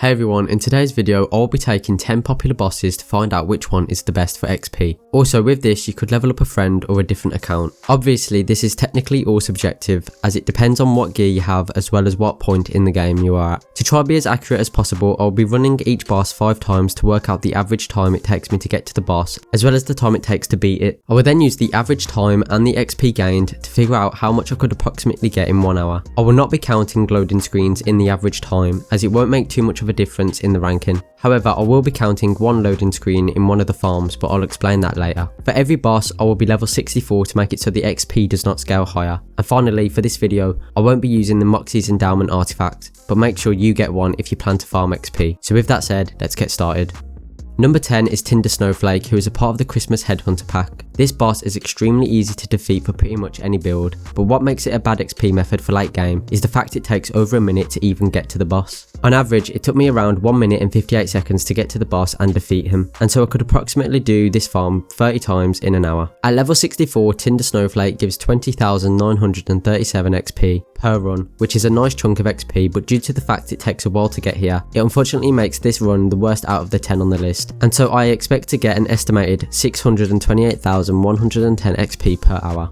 Hey everyone, in today's video I'll be taking 10 popular bosses to find out which one is the best for XP. Also with this you could level up a friend or a different account. Obviously this is technically all subjective as it depends on what gear you have as well as what point in the game you are at. To try to be as accurate as possible I'll be running each boss 5 times to work out the average time it takes me to get to the boss as well as the time it takes to beat it. I will then use the average time and the XP gained to figure out how much I could approximately get in 1 hour. I will not be counting loading screens in the average time as it won't make too much of a difference in the ranking. However, I will be counting one loading screen in one of the farms, but I'll explain that later. For every boss, I will be level 64 to make it so the XP does not scale higher. And finally, for this video, I won't be using the Moxie's Endowment artifact, but make sure you get one if you plan to farm XP. So with that said, let's get started. Number 10 is Tinder Snowflake, who is a part of the Christmas Headhunter pack. This boss is extremely easy to defeat for pretty much any build, but what makes it a bad XP method for late game is the fact it takes over a minute to even get to the boss. On average, it took me around 1 minute and 58 seconds to get to the boss and defeat him, and so I could approximately do this farm 30 times in an hour. At level 64, Tinder Snowflake gives 20,937 XP per run, which is a nice chunk of XP, but due to the fact it takes a while to get here, it unfortunately makes this run the worst out of the 10 on the list, and so I expect to get an estimated 628,110 XP per hour.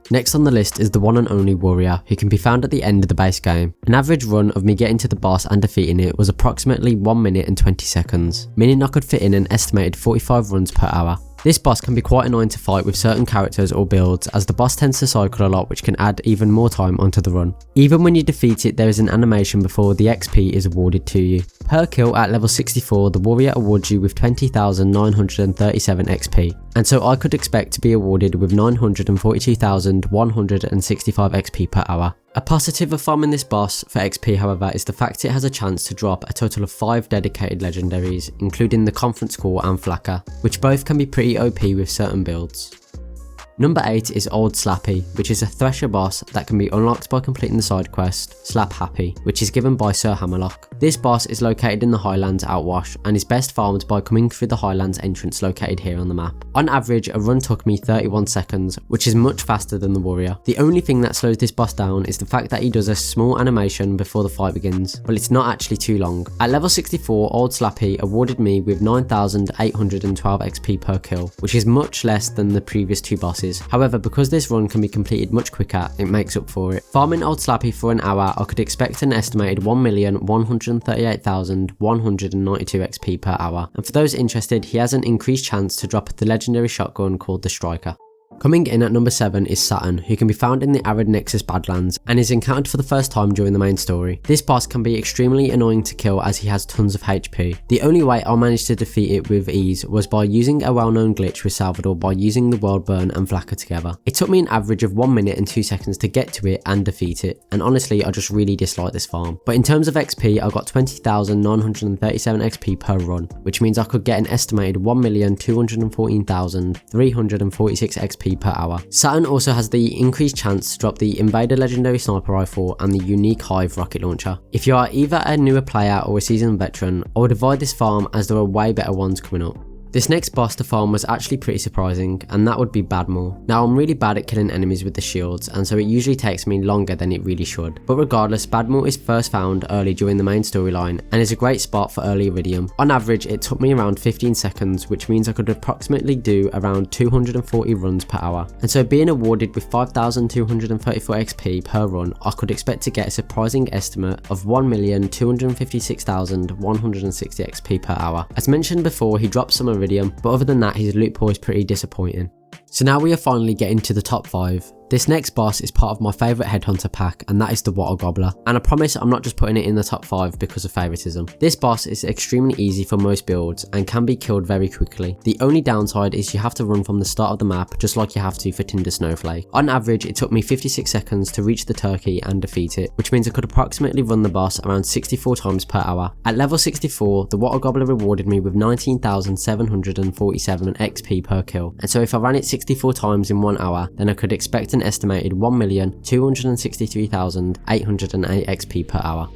Next on the list is the one and only Warrior, who can be found at the end of the base game. An average run of me getting to the boss and defeating it was approximately 1 minute and 20 seconds, meaning I could fit in an estimated 45 runs per hour. This boss can be quite annoying to fight with certain characters or builds as the boss tends to cycle a lot, which can add even more time onto the run. Even when you defeat it, there is an animation before the XP is awarded to you. Per kill at level 64, the Warrior awards you with 20,937 XP, and so I could expect to be awarded with 942,165 XP per hour. A positive of farming this boss for XP, however, is the fact it has a chance to drop a total of 5 dedicated legendaries, including the Conference Call and Flacker, which both can be pretty OP with certain builds. Number 8 is Old Slappy, which is a Thresher boss that can be unlocked by completing the side quest, Slap Happy, which is given by Sir Hammerlock. This boss is located in the Highlands Outwash and is best farmed by coming through the Highlands entrance located here on the map. On average, a run took me 31 seconds, which is much faster than the Warrior. The only thing that slows this boss down is the fact that he does a small animation before the fight begins, but it's not actually too long. At level 64, Old Slappy awarded me with 9,812 XP per kill, which is much less than the previous 2 bosses. However, because this run can be completed much quicker, it makes up for it. Farming Old Slappy for an hour, I could expect an estimated 1,138,192 XP per hour, and for those interested, he has an increased chance to drop the legendary shotgun called the Striker. Coming in at number 7 is Saturn, who can be found in the Arid Nexus Badlands and is encountered for the first time during the main story. This boss can be extremely annoying to kill as he has tons of HP. The only way I managed to defeat it with ease was by using a well-known glitch with Salvador by using the World Burn and Flacker together. It took me an average of 1 minute and 2 seconds to get to it and defeat it, and honestly I just really dislike this farm. But in terms of XP, I got 20,937 XP per run, which means I could get an estimated 1,214,346 XP per hour. Saturn also has the increased chance to drop the Invader Legendary Sniper Rifle and the unique Hive Rocket Launcher. If you are either a newer player or a seasoned veteran, I would avoid this farm as there are way better ones coming up. This next boss to farm was actually pretty surprising, and that would be Badore. Now I'm really bad at killing enemies with the shields, and so it usually takes me longer than it really should. But regardless, Badore is first found early during the main storyline, and is a great spot for early Iridium. On average, it took me around 15 seconds, which means I could approximately do around 240 runs per hour. And so being awarded with 5,234 XP per run, I could expect to get a surprising estimate of 1,256,160 XP per hour. As mentioned before, he drops some Iridium, but other than that his loot pool is pretty disappointing. So now we are finally getting to the top 5. This next boss is part of my favourite Headhunter pack, and that is the Water Gobbler. And I promise I'm not just putting it in the top 5 because of favouritism. This boss is extremely easy for most builds and can be killed very quickly. The only downside is you have to run from the start of the map just like you have to for Tinder Snowflake. On average, it took me 56 seconds to reach the turkey and defeat it, which means I could approximately run the boss around 64 times per hour. At level 64, the Water Gobbler rewarded me with 19,747 XP per kill, and so if I ran it 64 times in 1 hour, then I could expect an estimated 1,263,808 XP per hour.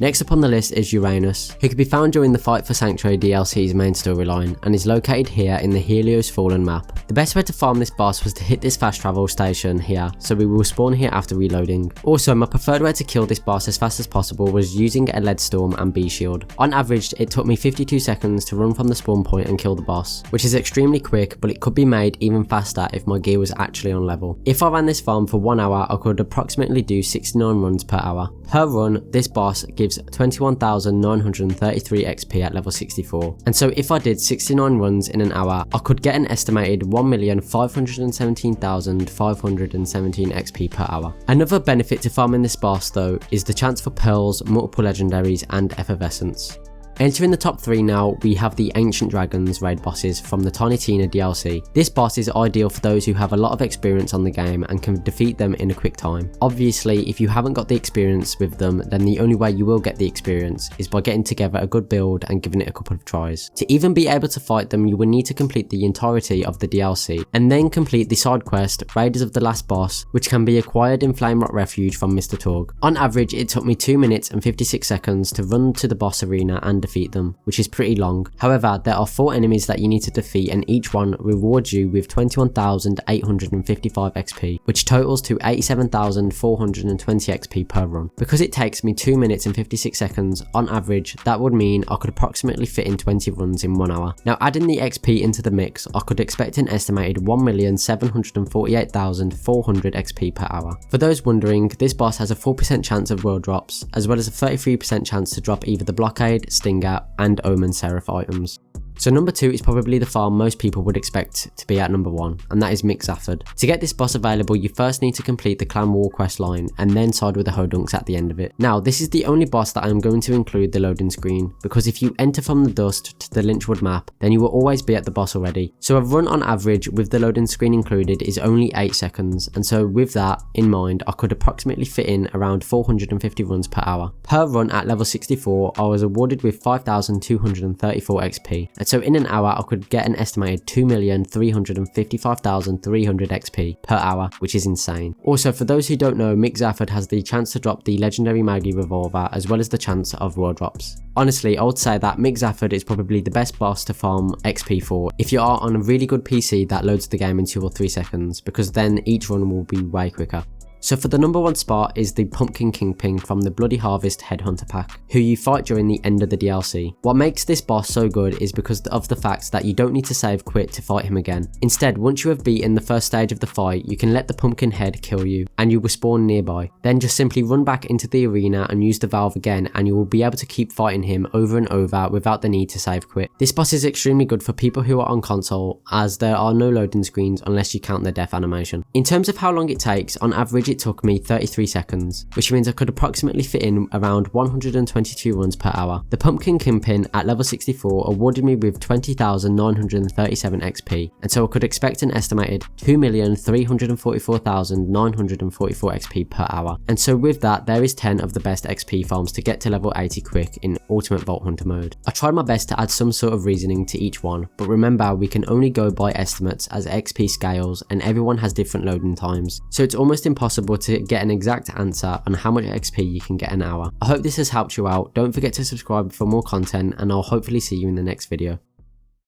Next up on the list is Uranus, who can be found during the Fight for Sanctuary DLC's main storyline and is located here in the Helios Fallen map. The best way to farm this boss was to hit this fast travel station here, so we will spawn here after reloading. Also, my preferred way to kill this boss as fast as possible was using a lead storm and bee shield. On average, it took me 52 seconds to run from the spawn point and kill the boss, which is extremely quick, but it could be made even faster if my gear was actually on level. If I ran this farm for 1 hour, I could approximately do 69 runs per hour. Per run, this boss gives 21,933 XP at level 64, and so if I did 69 runs in an hour, I could get an estimated 1,517,517 XP per hour. Another benefit to farming this boss though is the chance for pearls, multiple legendaries and effervescence. Entering the top 3 now, we have the Ancient Dragons raid bosses from the Tiny Tina DLC. This boss is ideal for those who have a lot of experience on the game and can defeat them in a quick time. Obviously, if you haven't got the experience with them, then the only way you will get the experience is by getting together a good build and giving it a couple of tries. To even be able to fight them, you will need to complete the entirety of the DLC, and then complete the side quest, Raiders of the Last Boss, which can be acquired in Flame Rock Refuge from Mr. Torg. On average, it took me 2 minutes and 56 seconds to run to the boss arena and defeat them, which is pretty long. However, there are 4 enemies that you need to defeat and each one rewards you with 21,855 XP, which totals to 87,420 XP per run. Because it takes me 2 minutes and 56 seconds, on average, that would mean I could approximately fit in 20 runs in 1 hour. Now adding the XP into the mix, I could expect an estimated 1,748,400 XP per hour. For those wondering, this boss has a 4% chance of world drops, as well as a 33% chance to drop either the Blockade, Stinger, and Omen Seraph items. So number 2 is probably the farm most people would expect to be at number 1, and that is Zaford. To get this boss available, you first need to complete the Clan War quest line and then side with the Hodunks at the end of it. Now this is the only boss that I am going to include the loading screen, because if you enter from the dust to the Lynchwood map, then you will always be at the boss already. So a run on average with the loading screen included is only 8 seconds, and so with that in mind, I could approximately fit in around 450 runs per hour. Per run at level 64, I was awarded with 5,234 XP. And so in an hour, I could get an estimated 2,355,300 XP per hour, which is insane. Also, for those who don't know, Zaford has the chance to drop the legendary Maggie revolver as well as the chance of world drops. Honestly, I would say that Zaford is probably the best boss to farm XP for if you are on a really good PC that loads the game in 2 or 3 seconds, because then each run will be way quicker. So for the number 1 spot is the Pumpkin Kingping from the Bloody Harvest Headhunter pack, who you fight during the end of the DLC. What makes this boss so good is because of the fact that you don't need to save quit to fight him again. Instead, once you have beaten the first stage of the fight, you can let the pumpkin head kill you and you will spawn nearby. Then just simply run back into the arena and use the valve again, and you will be able to keep fighting him over and over without the need to save quit. This boss is extremely good for people who are on console, as there are no loading screens unless you count the death animation. In terms of how long it takes, on average it took me 33 seconds, which means I could approximately fit in around 122 runs per hour. The Pumpkin Kingpin at level 64 awarded me with 20,937 XP, and so I could expect an estimated 2,344,944 XP per hour. And so with that, there is 10 of the best XP farms to get to level 80 quick in Ultimate Vault Hunter mode. I tried my best to add some sort of reasoning to each one, but remember, we can only go by estimates as XP scales and everyone has different loading times, so it's almost impossible to get an exact answer on how much XP you can get an hour. I hope this has helped you out. Don't forget to subscribe for more content, and I'll hopefully see you in the next video.